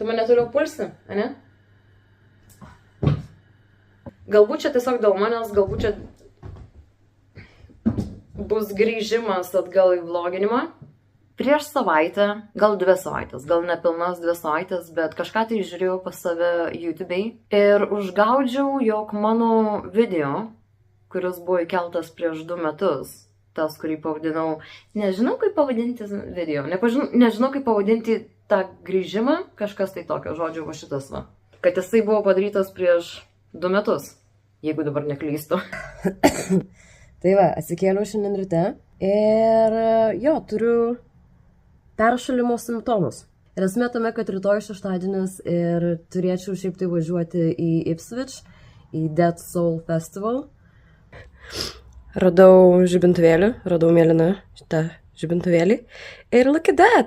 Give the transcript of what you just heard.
Tu mane toliau pulsi, ane? Galbūt čia tiesiog dėl manęs, galbūt čia bus grįžimas atgal į vloginimą. Prieš savaitę, gal 2 savaitės, gal nepilnas 2 savaitės, bet kažką tai žiūrėjau pas save YouTube'ai ir užgaudžiau, jog mano video, kuris buvo įkeltas prieš 2 metus, tas, kurį pavadinau, nežinau kaip pavadinti video, nežinau kaip pavadinti tą grįžimą, kažkas tai tokio, žodžiu, va šitas va, kad jisai buvo padarytas prieš 2 metus, jeigu dabar neklystu. Tai va, atsikėliau šiandien ryte ir jo, turiu peršalimo simptomus. Ir esmė tame, kad rytoj šeštadienis ir turėčiau šiaip tai važiuoti į Ipswich, į Dead Soul Festival. Radau žibintuvėlį, radau mėlyną šitą žibintuvėlį ir look at that!